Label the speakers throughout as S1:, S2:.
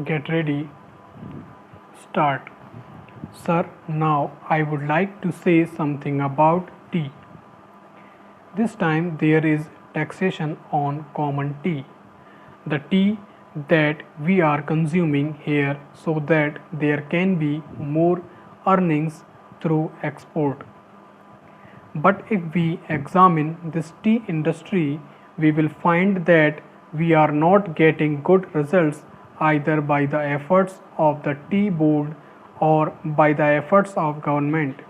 S1: Get ready. Start. Sir, now I would like to say something about tea. This time there is taxation on common tea. The tea that we are consuming here so that there can be more earnings through export. But if we examine this tea industry, we will find that we are not getting good results either by the efforts of the tea board or by the efforts of government.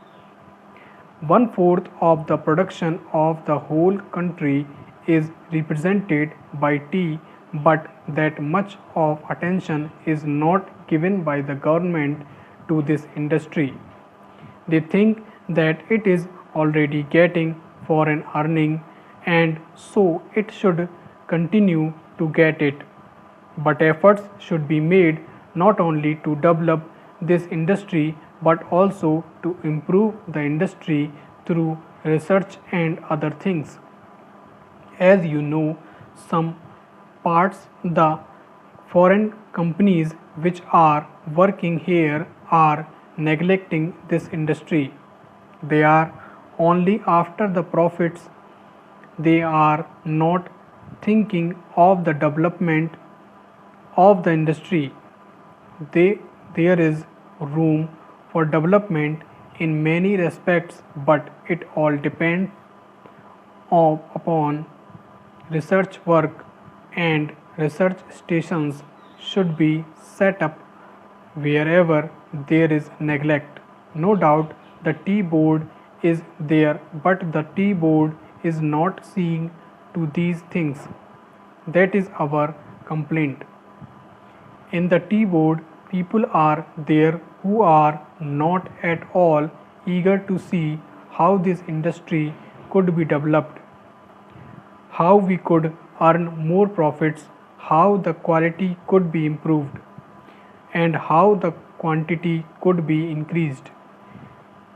S1: One fourth of the production of the whole country is represented by tea, but that much of attention is not given by the government to this industry. They think that it is already getting foreign earning and so it should continue to get it. But efforts should be made not only to develop this industry but also to improve the industry through research and other things. As you know, some parts the foreign companies which are working here are neglecting this industry. They are only after the profits. They are not thinking of the development of the industry. There is room for development in many respects, but it all depends upon research work, and research stations should be set up wherever there is neglect. No doubt the tea board is there, but the tea board is not seeing to these things. That is our complaint. In the tea board, people are there who are not at all eager to see how this industry could be developed, how we could earn more profits, how the quality could be improved, and how the quantity could be increased.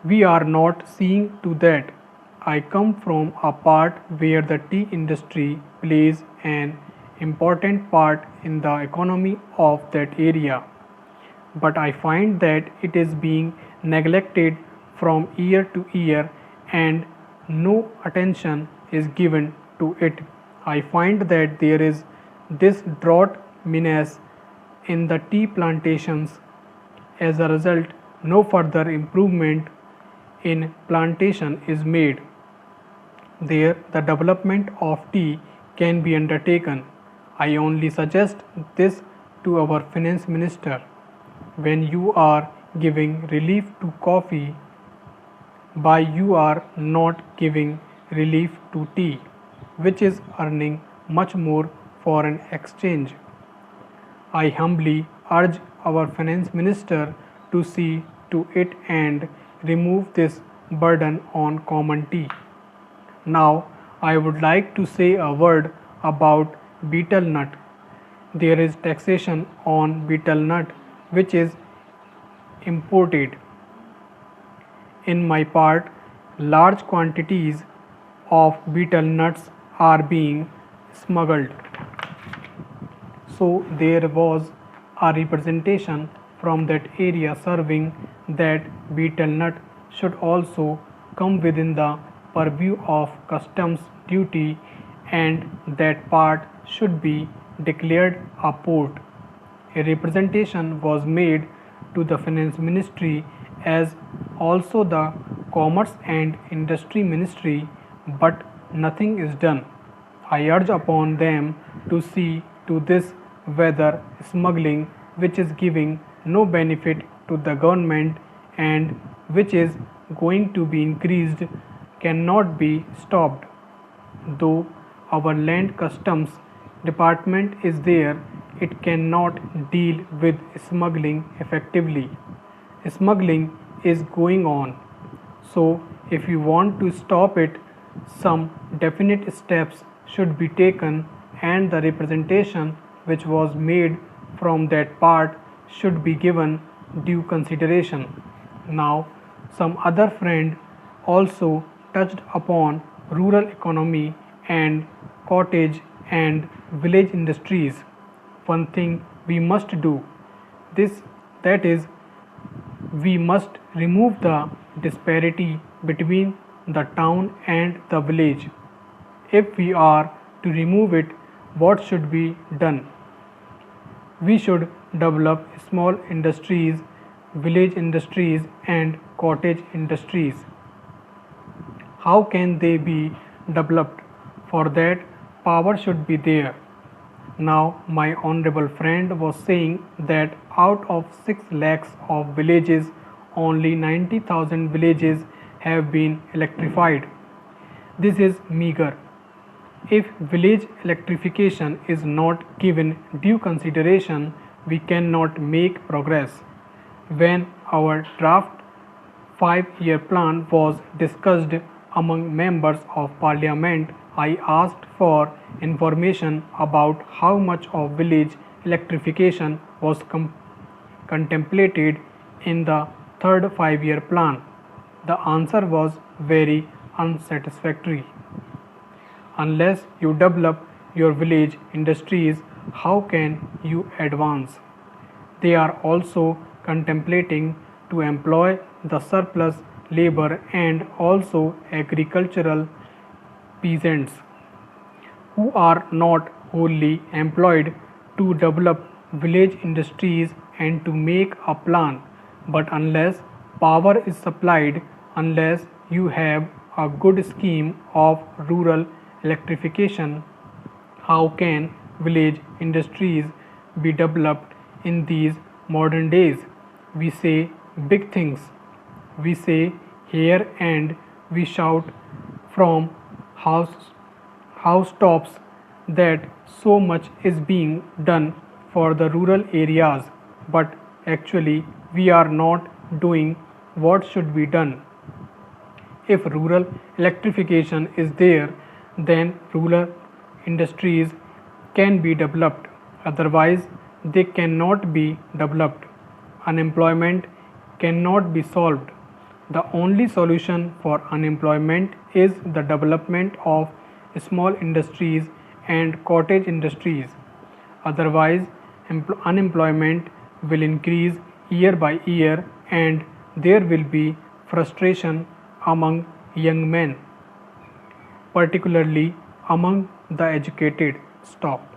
S1: We are not seeing to that. I come from a part where the tea industry plays an important part in the economy of that area, but I find that it is being neglected from year to year and no attention is given to it. I find that there is this drought menace in the tea plantations. As a result, no further improvement in plantation is made. There, the development of tea can be undertaken. I only suggest this to our finance minister. When you are giving relief to coffee, why you are not giving relief to tea, which is earning much more foreign exchange? I humbly urge our finance minister to see to it and remove this burden on common tea. Now, I would like to say a word about betel nut. There is taxation on betel nut which is imported. In my part, large quantities of betel nuts are being smuggled. So there was a representation from that area serving that betel nut should also come within the purview of customs duty and that part should be declared a port. A representation was made to the finance ministry as also the commerce and industry ministry, but nothing is done. I urge upon them to see to this whether smuggling which is giving no benefit to the government and which is going to be increased cannot be stopped. Though our land customs department is there, it cannot deal with smuggling effectively. Smuggling is going on. So if you want to stop it, some definite steps should be taken and the representation which was made from that part should be given due consideration. Now, some other friend also touched upon rural economy and cottage and village industries. One thing we must do, This that is, we must remove the disparity between the town and the village. If we are to remove it, what should be done? We should develop small industries, village industries, and cottage industries. How can they be developed? For that, power should be there. Now, my honorable friend was saying that out of 6 lakhs of villages, only 90,000 villages have been electrified. This is meager. If village electrification is not given due consideration, we cannot make progress. When our draft 5-year plan was discussed among members of parliament, I asked for information about how much of village electrification was contemplated in the third 5-year plan. The answer was very unsatisfactory. Unless you develop your village industries, how can you advance? They are also contemplating to employ the surplus labor and also agricultural peasants who are not wholly employed to develop village industries and to make a plan. But unless power is supplied, unless you have a good scheme of rural electrification, how can village industries be developed in these modern days? We say big things, we say here, and we shout from housetops that so much is being done for the rural areas, but actually we are not doing what should be done. If rural electrification is there, then rural industries can be developed. Otherwise, they cannot be developed. Unemployment cannot be solved. The only solution for unemployment is the development of small industries and cottage industries. Otherwise, unemployment will increase year by year and there will be frustration among young men, particularly among the educated. Stop.